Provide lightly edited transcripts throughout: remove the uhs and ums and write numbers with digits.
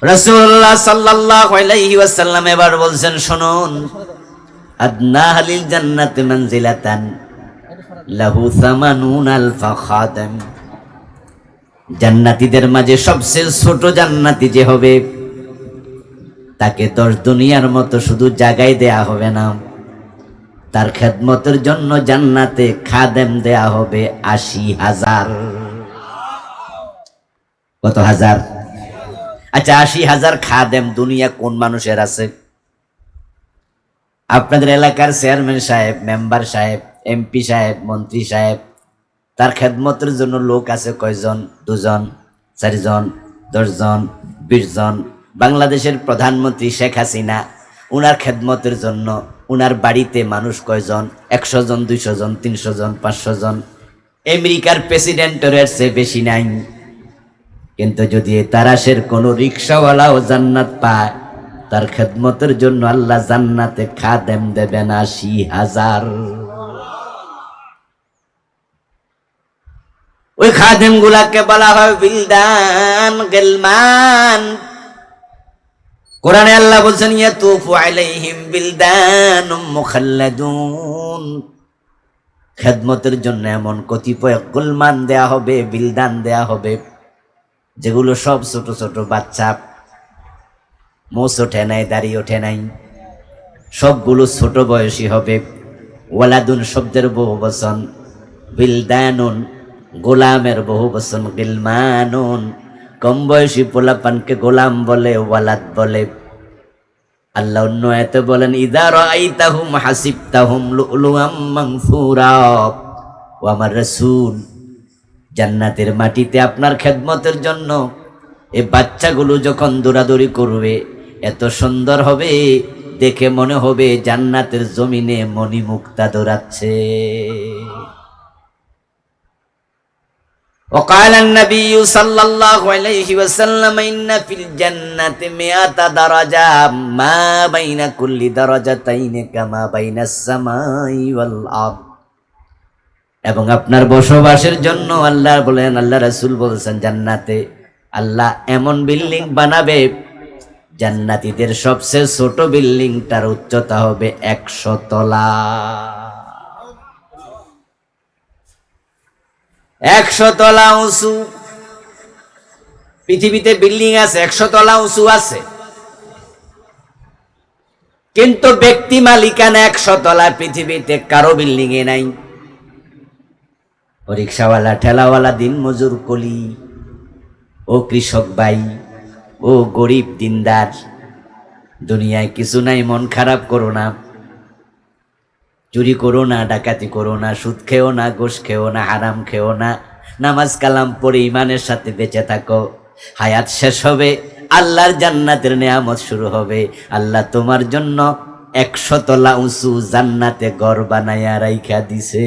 রাসূলুল্লাহ সাল্লাল্লাহু আলাইহি ওয়াসাল্লাম এবার বলছেন, শুনুন, আদনা আহলিল জান্নাতি মানজিলাতান লাহু সামানুন আলফা খাদেম। জান্নাতীদের মাঝে সবচেয়ে ছোট জান্নাতি যে হবে, তাকে 10 দুনিয়ার মতো শুধু জায়গায় দেয়া হবে না, তার খেদমতের জন্য জান্নাতে খাদেম দেয়া হবে 80,000। কত হাজার? আচ্ছা, 80,000 খাদেম দুনিয়া কোন মানুষের আছে? আপনাদের এলাকার চেয়ারম্যান সাহেব, মেম্বার সাহেব, এমপি সাহেব, মন্ত্রী সাহেব, তার খেদমতের জন্য লোক আছে কয়জন? 2 জন, 4 জন, 10 জন, 20 জন। বাংলাদেশের প্রধানমন্ত্রী শেখ হাসিনা, উনার খেদমতের জন্য উনার বাড়িতে মানুষ কয়জন? 100 জন, 200 জন, 300 জন, 500 জন। আমেরিকার প্রেসিডেন্টের চেয়ে বেশি নাই। কিন্তু যদি তারাশের কোনো রিক্সাওয়ালাও জান্নাত পায়, তার খেদমতের জন্য আল্লাহ জান্নাতে খাদেম দেবেন 80,000। ওই খাদেম গুলাকে বলা হয় বিলদান গিলমান। কোরআনে আল্লাহ বলছেন, ইয়াতুফু আলাইহিম বিলদানুম মুখাল্লাদুন। খেদমতের জন্য এমন কতিপয় গুলমান দেয়া হবে, বিলদান দেয়া হবে, যেগুলো সব ছোট ছোট বাচ্চা, মোষ ওঠে নাই, দাড়ি ওঠে নাই, সবগুলো ছোট বয়সী হবে। ওয়ালাদুন শব্দের বহু বচন, বিলদানুন গোলামের বহু বচন, গিলমানুন কম বয়সী পোলাপানকে গোলাম বলে, ওয়ালাদ বলে। আল্লাহ অন্য আয়াতে বলেন, ইযা রাআইতাহুম হাসিবতাহুম লুলুআম মানসুরা। ও আমার রাসূল, জান্নাতের মাটিতে আপনার খেদমতের জন্য এই বাচ্চাগুলো যখন দৌড়াদৌড়ি করবে, এত সুন্দর হবে, দেখে মনে হবে জান্নাতের জমিনে মণিমুক্তা দৌড়াচ্ছে। وقال النبي صلى الله عليه وسلم إن في الجنة 100 درجة ما بين كل درجتين كما بين السماء والأرض। এবং আপনার বসবাসের জন্য আল্লাহ বলেন, আল্লাহ রাসূল বলছেন, জান্নাতে আল্লাহ এমন বিল্ডিং বানাবে, জান্নাতীদের সবচেয়ে ছোট বিল্ডিংটার উচ্চতা হবে 100 তলা। 100 তলা উঁচু। পৃথিবীতে বিল্ডিং আছে 100 তলা উঁচু আছে, কিন্তু ব্যক্তি মালিকানা 100 তলা পৃথিবীতে কারো বিল্ডিং এ নাই। ও রিক্সাওয়ালা, ঠেলাওয়ালা, দিন মজুর কলি, ও কৃষক ভাই, ও গরিব দিনদার, দুনিয়ায় কিছু নাই, মন খারাপ করো না, চুরি করো না, ডাকাতি করো না, সুদ খেও না, ঘুষ খেও না, হারাম খেও না, নামাজ কালাম পড়ে ইমানের সাথে বেঁচে থাকো। হায়াত শেষ হবে, আল্লাহর জান্নাতের নেয়ামত শুরু হবে। আল্লাহ তোমার জন্য 100 তলা উঁচু জান্নাতে ঘর বানাইয়া রাইখা দিছে।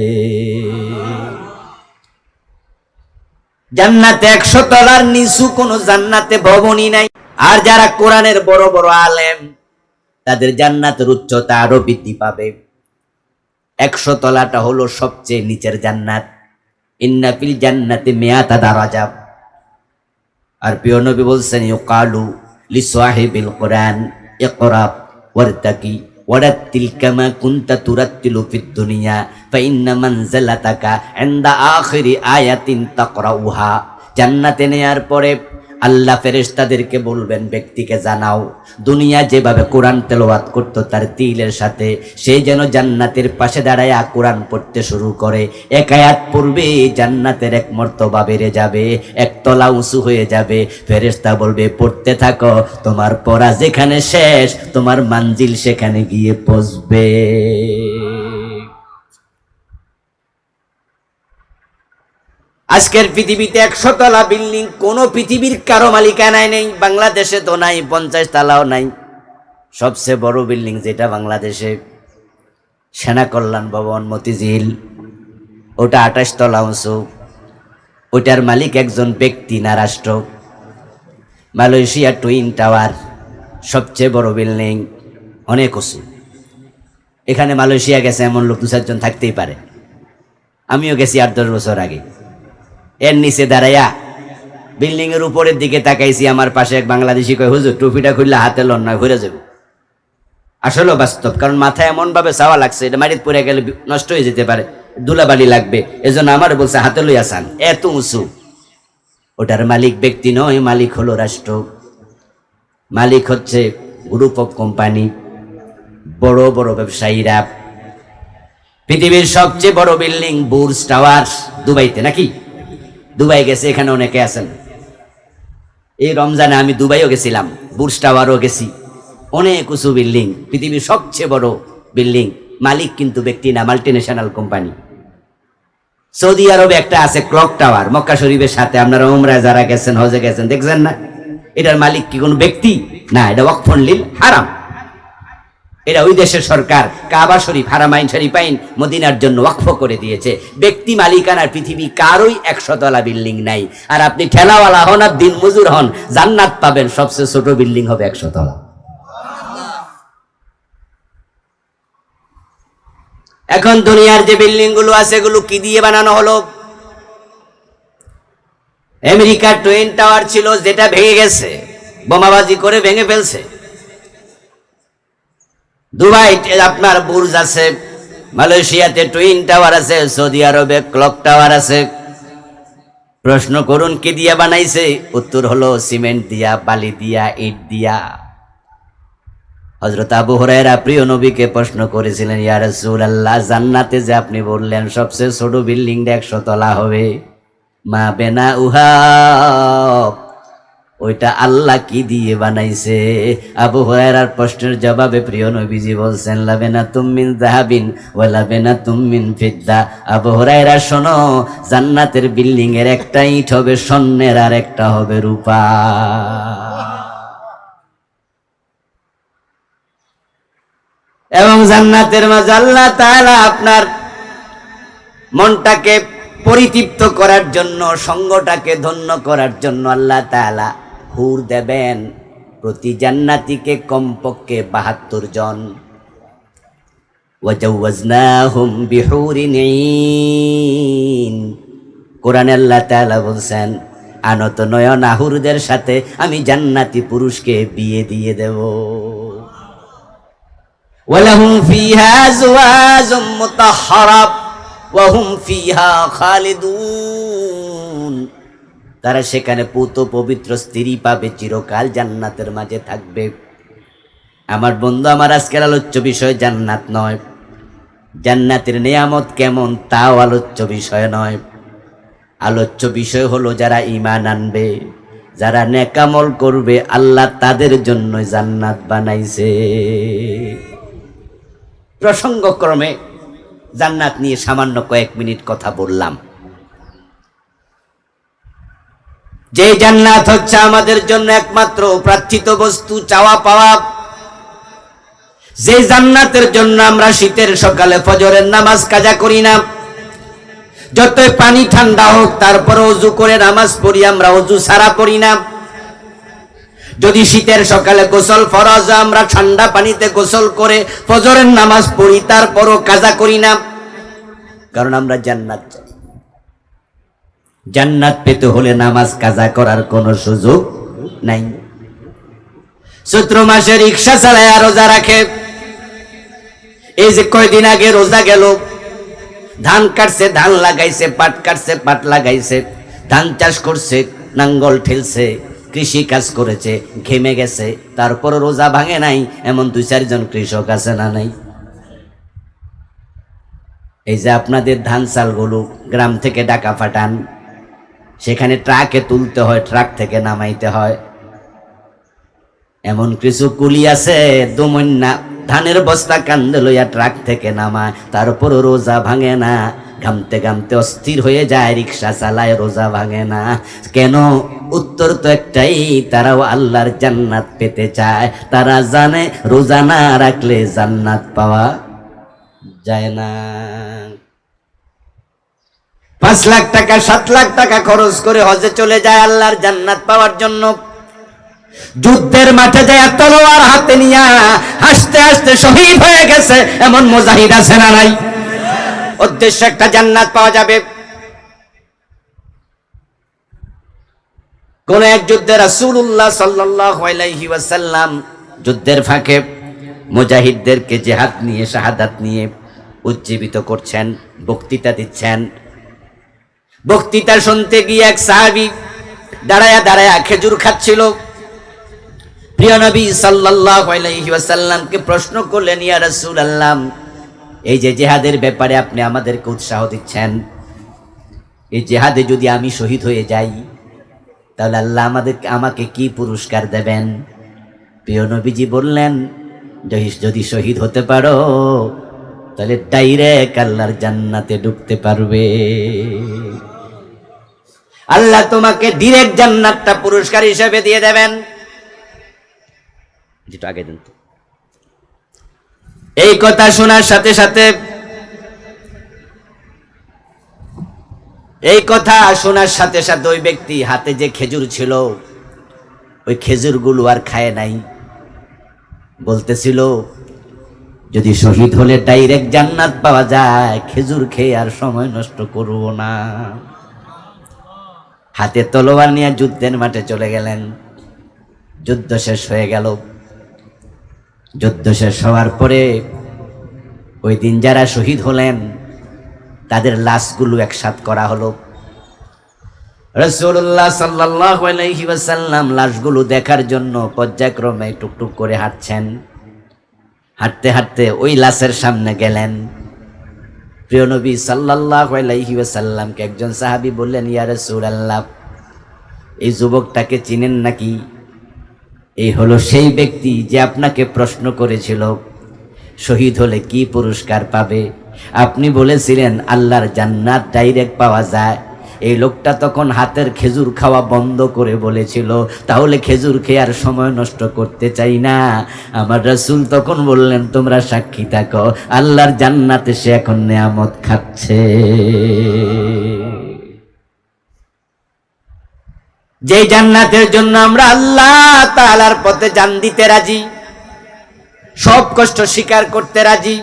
জান্নাতে 100 তলার নিচু কোন জান্নাতে ভবনই নাই। আর যারা কোরআনের বড় বড় আলেম, তাদের জান্নাতের উচ্চতা আরো বৃদ্ধি পাবে। 100 তলাটা হলো সবচেয়ে নিচের জান্নাত। ইন্না ফিল জান্নাতি 100 দারাজা। আর প্রিয় নবী বলছেন, ইউকালু লিসাহিবিল কোরআন ইকরা ওয়ারতাকি ওয়ারাত্তিল কামা কুনতা তুরাত্তিলু ফিদ দুনিয়া ফাইন্না মানজিলাতাকা ইনদা আখিরি আয়াতিন তাকরাউহা। জান্নাতে নেয়ার পরে আল্লাহ ফেরেশতাদেরকে বলবেন, ব্যক্তিকে জানাও, দুনিয়া যেভাবে কোরআন তেলাওয়াত করত তার তিলের সাথে, সে যেন জান্নাতের পাশে দাঁড়ায় কোরআন পড়তে শুরু করে। এক আয়াত পড়বে, জান্নাতের 1 মর্তবা বেড়ে যাবে, 1 তলা উঁচু হয়ে যাবে। ফেরেশতা বলবে, পড়তে থাকো, তোমার পড়া যেখানে শেষ, তোমার মানজিল সেখানে গিয়ে পৌঁছবে। আজকের পৃথিবীতে 100 তলা বিল্ডিং কোন পৃথিবীর কারো মালিকানায় নেই। বাংলাদেশে তো নাই, 50 তলাও নাই। সবচেয়ে বড় বিল্ডিং যেটা বাংলাদেশে, সেনা কল্যাণ ভবন মতিঝিল, ওটা 28 তলা উঁচু। ওটার মালিক একজন ব্যক্তি না রাষ্ট্র। মালয়েশিয়া টুইন টাওয়ার সবচেয়ে বড় বিল্ডিং, অনেক উঁচু। এখানে মালয়েশিয়া গেছে এমন লোক 2-4 জন থাকতেই পারে। আমিও গেছি 8-10 বছর আগে। এর নিচে দাঁড়াইয়া বিল্ডিং এর উপরের দিকে তাকাইছি, আমার পাশে এক বাংলাদেশি কয়, হুজুর টুপিটা খুললে হাতে লন নয় ঘুরে যাবে। আসলে বাস্তব, কারণ মাথায় এমন ভাবে চাওয়া লাগছে, এটা মাটিতে পড়ে গেলে নষ্ট হয়ে যেতে পারে, ধুলাবালি লাগবে, এজন্য আমার বলছে হাতে লই আসান, এত উঁচু। ওটার মালিক ব্যক্তি নয়, মালিক হলো রাষ্ট্র, মালিক হচ্ছে গ্রুপ অফ কোম্পানি, বড় বড় ব্যবসায়ীরা। পৃথিবীর সবচেয়ে বড় বিল্ডিং বুর্জ টাওয়ার দুবাইতে, নাকি? দুবাই গেছে, এখানে অনেকে আছেন। এই রমজানে আমি দুবাইও গেছিলাম, বুর্জ টাওয়ারও গেছি। অনেক উঁচু বিল্ডিং, পৃথিবীর সবচেয়ে বড় বিল্ডিং, মালিক কিন্তু ব্যক্তি না, মাল্টিন্যাশনাল কোম্পানি। সৌদি আরবে একটা আছে ক্লক টাওয়ার, মক্কা শরীফের সাথে। আপনারা উমরায় যারা গেছেন, হজে গেছেন, দেখছেন না? এটার মালিক কি কোনো ব্যক্তি না, এটা ওয়াকফুন লিল হারাম। এটা ওই দেশের সরকার কাবা শরীফ, হারামাইন শরীফাইন মদিনার জন্য ওয়াকফ করে দিয়েছে। ব্যক্তি মালিকানার পৃথিবী কারোই 100 তলা বিল্ডিং নাই। আর আপনি ঠেলাওয়ালা হন আর দিন মজুর হন, জান্নাত পাবেন, সবচেয়ে ছোট বিল্ডিং হবে 100 তলা। এখন দুনিয়ার যে বিল্ডিং গুলো আছে, এগুলো কি দিয়ে বানানো হলো? আমেরিকার টুইন টাওয়ার ছিল, যেটা ভেঙে গেছে, বোমাবাজি করে ভেঙে ফেলছে। দুবাই আপনার বুর্জ আছে, মালয়েশিয়াতে টুইন টাওয়ার আছে, সৌদি আরবে ক্লক টাওয়ার আছে। প্রশ্ন করুন কি দিয়া বানাইছে? উত্তর হলো সিমেন্ট দিয়া, বালি দিয়া, ইট দিয়া। হযরত আবু হুরায়রা প্রিয় নবীকে প্রশ্ন করেছিলেন, ইয়া রাসূলুল্লাহ, জান্নাতে যে আপনি বললেন সবচেয়ে ছোট বিল্ডিংটা 100 তলা হবে, মা বেনা উহা, ওইটা আল্লাহ কি দিয়ে বানাইছে? আবু হুরায়রার প্রশ্নের জবাবে প্রিয় নবীজি বলছেন, লাবেনাতুম মিন যাহাবিন ওয়া লাবেনাতুম মিন ফিদ্দা। আবু হুরায়রা শোনো, জান্নাতের বিল্ডিং এর একটা ইট হবে স্বর্ণের, আর একটা হবে রূপা। এবং জান্নাতের মাঝে আল্লাহ তাআলা আপনার মনটাকে পরিতৃপ্ত করার জন্য, সঙ্গটাকে ধন্য করার জন্য আল্লাহ তাআলা হুর দেবেন প্রতি জান্নাতীকে কমপক্ষে 72 জন। ওয়াজাওয়াজনাহুম বিহুরিন ঈন। কোরআনে আল্লাহ তাআলা বলছেন, আনত নয়ন হুরদের সাথে আমি জান্নাতি পুরুষকে বিয়ে দিয়ে দেব। ওয়ালাহুম ফিহা আজওয়াজুম মুতাহহারা ওয়া হুম ফিহা খালিদুন। তারা সেখানে পুত পবিত্র স্ত্রী পাবে, চিরকাল জান্নাতের মাঝে থাকবে। আমার বন্ধু, আমার আজকের আলোচ্য বিষয় জান্নাত নয়, জান্নাতের নিয়ামত কেমন তাও আলোচ্য বিষয় নয়। আলোচ্য বিষয় হলো যারা ঈমান আনবে, যারা নেকামল করবে, আল্লাহ তাদের জন্য জান্নাত বানাইছে। প্রসঙ্গক্রমে জান্নাত নিয়ে সামান্য কয়েক মিনিট কথা বললাম। যে জান্নাত হচ্ছে আমাদের জন্য একমাত্র প্রার্থিত বস্তু, চাওয়া পাওয়া। যে জান্নাতের জন্য আমরা শীতের সকালে ফজরের নামাজ কাজা করি না, যতই পানি ঠান্ডা হোক তারপরে ওযু করে নামাজ পড়ি, আমরা ওযু ছাড়া পড়ি না। যদি শীতের সকালে গোসল ফরজ, আমরা ঠান্ডা পানিতে গোসল করে ফজরের নামাজ পড়ি, তারপরও কাজা করি না, কারণ আমরা জান্নাত চাই। জান্নাত পেতে হলে নামাজ কাজা করার কোনো সুযোগ নাই। চৈত্র মাসে রিক্সা চালায় রোজা রাখে। এই যে কয়দিন আগে রোজা গেল, ধান কাটছে, ধান লাগাইছে, পাট কাটছে, পাট লাগাইছে, ধান চাষ করছে, নাঙ্গল ঠেলছে, কৃষি কাজ করেছে, ঘেমে গেছে, তারপর রোজা ভাঙে নাই, এমন 2-4 জন কৃষক আছে না নাই? এই যে আপনাদের ধান চালগুলো গ্রাম থেকে ঢাকা পাঠান, সেখানে ট্রাকে তুলতে হয়, ট্রাক থেকে নামাইতে হয়। এমন কিছু কুলি আছে দমন্যা ধানের বস্তা কান্দে লইয়া ট্রাক থেকে নামায়, তারপর রোজা ভাঙে না, ঘামতে ঘামতে অস্থির হয়ে যায়, রিক্সা চালায়, রোজা ভাঙে না। কেন? উত্তর তো একটাই, তারাও আল্লাহর জান্নাত পেতে চায়। তারা জানে রোজা না রাখলে জান্নাত পাওয়া যায় না। 5 লাখ টাকা 7 লাখ টাকা খরচ করে হজে চলে যায় আল্লাহর জান্নাত পাওয়ার জন্য। যুদ্ধের মাঠে যায় তলোয়ার হাতে নিয়ে হাসতে হাসতে শহীদ হয়ে গেছে এমন মুজাহিদ আছে না নাই? উদ্দেশ্য একটা জান্নাত পাওয়া যাবে। কোন এক যুদ্ধে রাসূলুল্লাহ সাল্লাল্লাহু আলাইহি ওয়াসাল্লাম যুদ্ধের ফাঁকে মুজাহিদদেরকে জিহাদ নিয়ে শাহাদাত নিয়ে উজ্জীবিত করছেন, বক্তৃতা দিচ্ছেন। বক্তৃতা শুনতে গিয়ে এক সাহাবী দাঁড়ায়া দাঁড়ায়া খেজুর খাচ্ছিল। প্রিয় নবী সাল্লাল্লাহু আলাইহি ওয়াসাল্লামকে প্রশ্ন করলেন, ইয়া রাসূলুল্লাহ, এই যে জিহাদের ব্যাপারে আপনি আমাদেরকে উৎসাহ দিচ্ছেন, এই জিহাদে যদি আমি শহীদ হয়ে যাই তাহলে আল্লাহ আমাকে কি পুরস্কার দেবেন? প্রিয় নবীজি বললেন, যদি শহীদ হতে পারো তাহলে ডাইরেক্ট আল্লাহর জান্নাতে ঢুকতে পারবে। আল্লাহ তোমাকে ডিরেক্ট জান্নাতটা পুরস্কার হিসেবে দিয়ে দেবেন। যেটা আগে দিন তো। এই কথা শোনার সাথে সাথে ওই ব্যক্তি হাতে যে খেজুর ছিল ওই খেজুরগুলো আর খায় নাই। বলতেছিল, যদি শহীদ হলে ডাইরেক্ট জান্নাত পাওয়া যায়, খেজুর খেয়ে আর সময় নষ্ট করব না। হাতে তলোয়ার নিয়ে যুদ্ধের মাঠে চলে গেলেন। যুদ্ধ শেষ হয়ে গেল। যুদ্ধ শেষ হওয়ার পরে ওই দিন যারা শহীদ হলেন তাদের লাশগুলো একসাথ করা হলো। রাসূলুল্লাহ সাল্লাল্লাহু আলাইহি ওয়াসাল্লাম লাশগুলো দেখার জন্য পর্যায়ক্রমে টুকটুক করে হাঁটছেন। হাঁটতে হাঁটতে ওই লাশের সামনে গেলেন। প্রিয় নবী সাল্লাল্লাহু আলাইহি ওয়াসাল্লামকে একজন সাহাবী বললেন, ইয়া রাসূলুল্লাহ, এই যুবকটাকে চিনেন নাকি? এই হলো সেই ব্যক্তি যে আপনাকে প্রশ্ন করেছিল শহীদ হলে কি পুরস্কার পাবে। আপনি বলেছিলেন আল্লাহর জান্নাত ডাইরেক্ট পাওয়া যায়। এই লোকটা তখন হাতের খেজুর খাওয়া বন্ধ করে বলেছিল, তাহলে খেজুর খেয়ে আর সময় নষ্ট করতে চাই না। আমার রাসূল তখন বললেন, তোমরা সাক্ষী থাকো, আল্লাহর জান্নাতে সে এখন নেয়ামত খাচ্ছে। যে জান্নাতের জন্য আমরা আল্লাহ তাআলার পথে জান দিতে রাজি, সব কষ্ট স্বীকার করতে রাজি,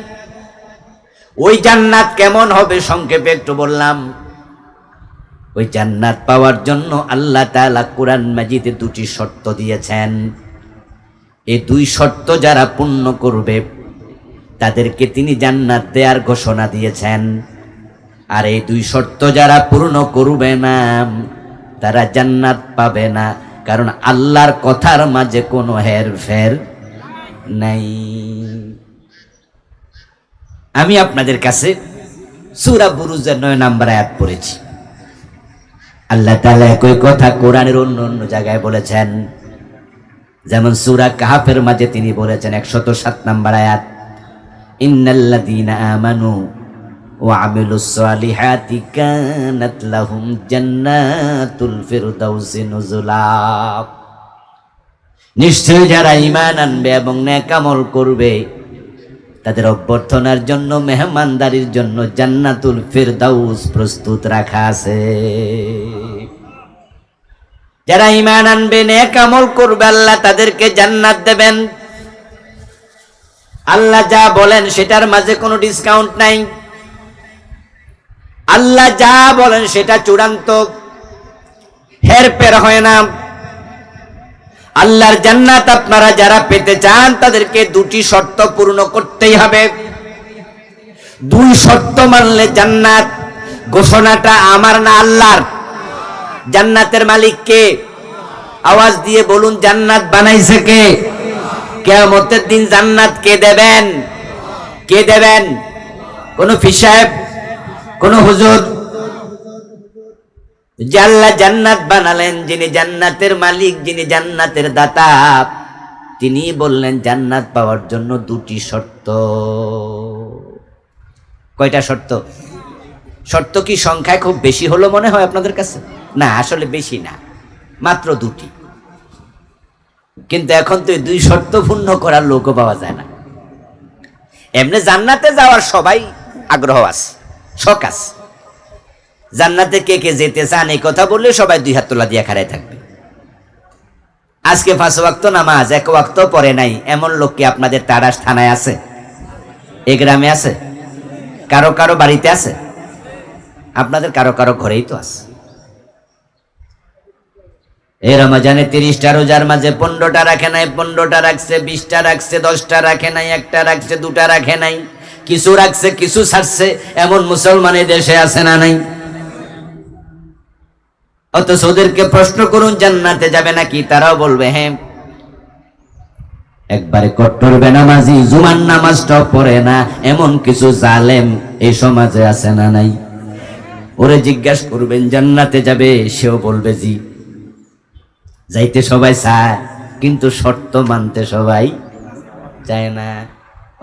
ওই জান্নাত কেমন হবে সংক্ষেপে একটু বললাম। ওই জান্নাত পাওয়ার জন্য আল্লাহ তাআলা কোরআন মাজিদে দুটি শর্ত দিয়েছেন। এই দুই শর্ত যারা পূর্ণ করবে তাদেরকে তিনি জান্নাত দেওয়ার ঘোষণা দিয়েছেন। আর এই দুই শর্ত যারা পূর্ণ করবে না তারা জান্নাত পাবে না, কারণ আল্লাহর কথার মাঝে কোনো হেরফের নাই। আমি আপনাদের কাছে সূরা বুরুজের 9 নম্বর আয়াত পড়েছি। আল্লাহ তাআলা একই কথা কোরআনের অন্য অন্য জায়গায় বলেছেন। যেমন সূরা কাহফের মাঝে তিনি বলেছেন 107 নম্বর আয়াত, ইন্নাল্লাযীনা আমানু ওয়া আমিলুস সালিহাতি কানাত লাহুম জান্নাতুল ফিরদাউসি নুজুলা। নিশ্চয় যারা ঈমান আনবে এবং নেক আমল করবে তাদের অভ্যর্থনার জন্য, মেহমানদারির জন্য জান্নাতুল ফিরদাউস প্রস্তুত রাখা আছে। যারা ঈমান আনবে, নেক আমল করবে, আল্লাহ তাদেরকে জান্নাত দেবেন। আল্লাহ যা বলেন সেটার মাঝে কোনো ডিসকাউন্ট নাই। আল্লাহ যা বলেন সেটা চূড়ান্ত, হেরফের হয় না। আল্লাহর জান্নাত আপনারা যারা পেতে চান তাদেরকে দুটি শর্ত পূর্ণ করতেই হবে। দুই শর্ত মানলে জান্নাত। ঘোষণাটা আমার না আল্লাহর। জান্নাতের মালিক কে? আওয়াজ দিয়ে বলুন, জান্নাত বানাইছে কে? কিয়ামতের দিন জান্নাত কে দেবেন? কে দেবেন? কোন ফির সাহেব, কোন হুজুর? যে আল্লাহ জান্নাত বানালেন, যিনি জান্নাতের মালিক, যিনি জান্নাতের দাতা, তিনি বললেন জান্নাত পাওয়ার জন্য দুটি শর্ত। কয়টা শর্ত? শর্ত কি সংখ্যায় খুব বেশি হলো মনে হয় আপনাদের কাছে? না, আসলে বেশি না, মাত্র দুটি। কিন্তু এখন তো এই দুই শর্ত পূর্ণ করার লোকও পাওয়া যায় না। এমনি জান্নাতে যাওয়ার সবাই আগ্রহ আছে, শখ আছে। জান্নাতে কে কে যেতে চান এই কথা বললে সবাই দুই হাত তোলা দিয়ে খাড়ায় থাকবে। আজকে 5 ওয়াক্ত নামাজ 1 ওয়াক্ত পড়ে নাই এমন লোক কি আপনাদের তারাস থানায় আছে? এ গ্রামে আছে? কারো কারো বাড়িতে আছে? আপনাদের কারো কারো ঘরেই তো আছে। এই রমজানে 30টা রোজার মাঝে 15টা রাখে নাই, 15টা রাখছে, 20টা রাখছে, 10টা রাখে নাই, একটা রাখছে, 2টা রাখে নাই, কিছু রাখছে, কিছু ছাড়ছে। এমন মুসলমান এই দেশে আছে না নাই? অথচ ওদেরকে প্রশ্ন করুন জান্নাতে যাবে নাকি, তারাও বলবে হ্যাঁ। একবারে কট্টর বেনামাজি, জুমার নামাজটাও পড়ে না, এমন কিছু জালেম এই সমাজে আছে না নাই? ওরে জিজ্ঞাসা করবেন জান্নাতে যাবে, সেও বলবে জি। যাইতে সবাই চায়, কিন্তু শর্ত মানতে সবাই চায় না।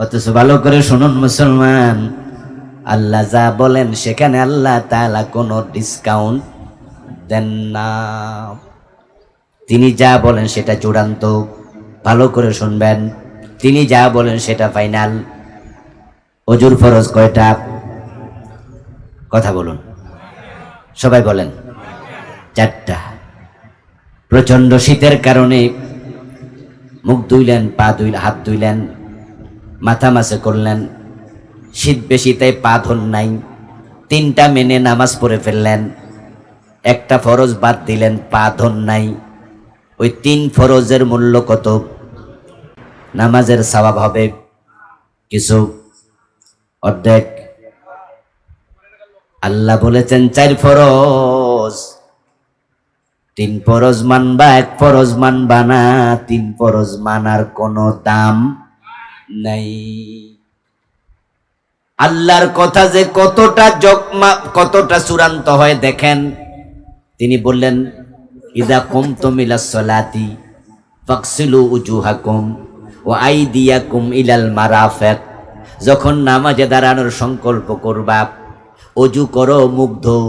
অথচ ভালো করে শুনুন মুসলমান, আল্লাহ যা বলেন সেখানে আল্লাহ তাআলা কোনো ডিসকাউন্ট দেন না। তিনি যা বলেন সেটা চূড়ান্ত। ভালো করে শুনবেন, তিনি যা বলেন সেটা ফাইনাল। অজুর ফরজ কয়টা? কথা বলুন, সবাই বলেন। 4টা। প্রচন্ড শীতের কারণে মুখ ধুইলেন, পা ধুইলেন, হাত ধুইলেন, মাথা মাসে করলেন, শীত বেশি তাই পা ধন নাই, 3টা মেনে নামাজ পড়ে ফেললেন, একটা ফরজ বাদ দিলেন, পা ধন নাই। ওই 3 ফরজের মূল্য কত? নামাজের সওয়াব হবে কিছু, অর্ধেক। আল্লাহ বলেছেন 4 ফরজ, 3 ফরজ মানবা, 1 ফরজ মানবা না। 3 ফরজ মানার কোনো দাম নাই। আল্লাহর কথা যে কতটা চূড়ান্ত হয় দেখেন। তিনি বললেন ইদা কুমতুম ইলাস সালাতি ফাগসিলু উজুহাকুম ওয়া আইদিয়াকুম ইলাল মারাফিক। যখন নামাজে দাঁড়ানোর সংকল্প করবা, অজু করো, মুখ ধোও,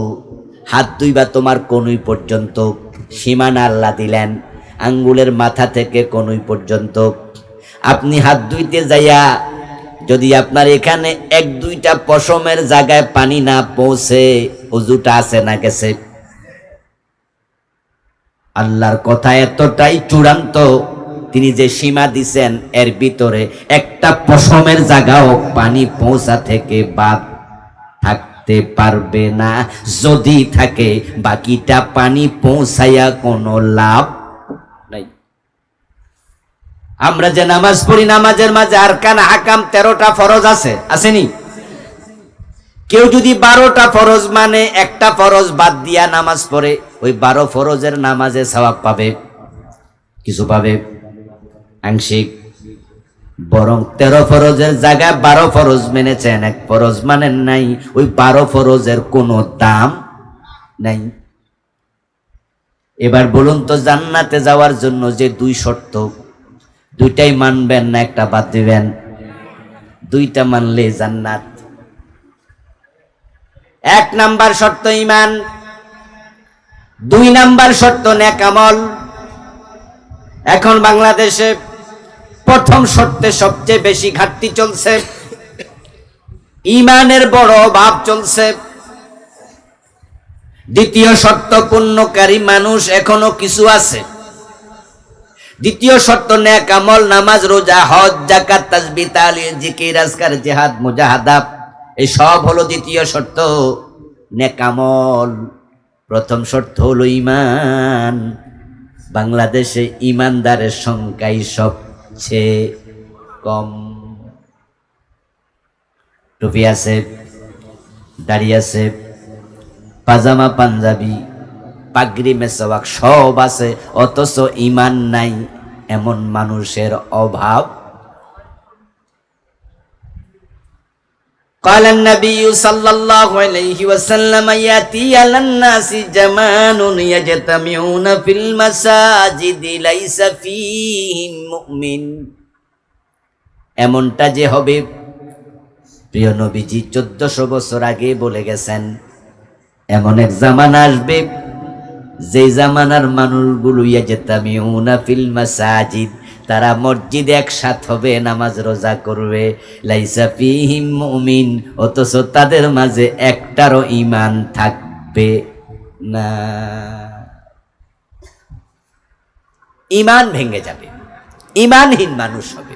হাত ধুইবা তোমার কনুই পর্যন্ত। সীমানা আল্লাহ দিলেন আঙ্গুলের মাথা থেকে কনুই পর্যন্ত। আপনি হাত ধুইতে যাইয়া যদি আপনার এখানে 1-2টা পশমের জায়গায় পানি না পৌঁছে, অজুটা আছে না গেছে? আল্লাহর কথা এতটাই চূড়ান্ত, তিনি যে সীমা দিছেন এর ভিতরে একটা পশমের জায়গাও পানি পৌঁছা থেকে বাদ থাকতে পারবে না। যদি থাকে বাকিটা পানি পৌঁছাইয়া কোনো লাভ নাই। আমরা যে নামাজ পড়ি, নামাজের মাঝে আরকান আহকাম 13টা ফরজ আছে, আসেনি? কেউ যদি 12টা ফরজ মানে একটা ফরজ বাদ দিয়া নামাজ পড়ে, ওই 12 ফরজের নামাজে সওয়াব পাবে, কিছু পাবে আংশিক। বরং 13 ফরজের জায়গায় 12 ফরজ মেনেছেন, 1 ফরজ মানেন নাই, ওই 12 ফরজের কোনো দাম নাই। এবার বলুন তো, জান্নাতে যাওয়ার জন্য যে 2 শর্ত, 2টাই মানবেন না একটা বাদ দিবেন? 2টা মানলে জান্নাত। 1 নাম্বার শর্ত ঈমান, 2 নাম্বার শর্ত নেক আমল। এখন বাংলাদেশে প্রথম শর্তে সবচেয়ে বেশি ঘাটতি চলছে, ঈমানের বড় অভাব চলছে। দ্বিতীয় শর্ত পূর্ণকারী মানুষ এখনো কিছু আছে। দ্বিতীয় শর্ত নেক আমল, নামাজ, রোজা, হজ, যাকাত, তাসবিহ, তাহলিল, জিকির, আজকার, জিহাদ, মুজাহাদা, এই সব হলো দ্বিতীয় শর্ত। নেক আমল প্রথম শর্ত হলো ঈমান। বাংলাদেশে ঈমানদারের সংখ্যাই সবচেয়ে কম। টুপি আছে, দাড়ি আছে, পাজামা পাঞ্জাবি, পাগড়ি মেসওয়াক সব আছে, অথচ ঈমান নাই, এমন মানুষের অভাব। قال النبي صلى الله عليه وسلم يأتي على الناس زمان يجتمعون في المساجد ليس فيهم مؤمن। এমনটা যে হবে, প্রিয় নবীজি 1400 বছর আগে বলে গেছেন, এমন এক জামানা আসবে যে জামানার মানুষগুলো ইয়াজতামিউনা ফিল মাসাজিদ, তারা মসজিদে একসাথ হবে, নামাজ রোজা করবে, লাইসা ফিহিম মুমিন, অথচ তাদের মাঝে একটারও ঈমান থাকবে না। ঈমান ভেঙে যাবে, ঈমানহীন মানুষ হবে।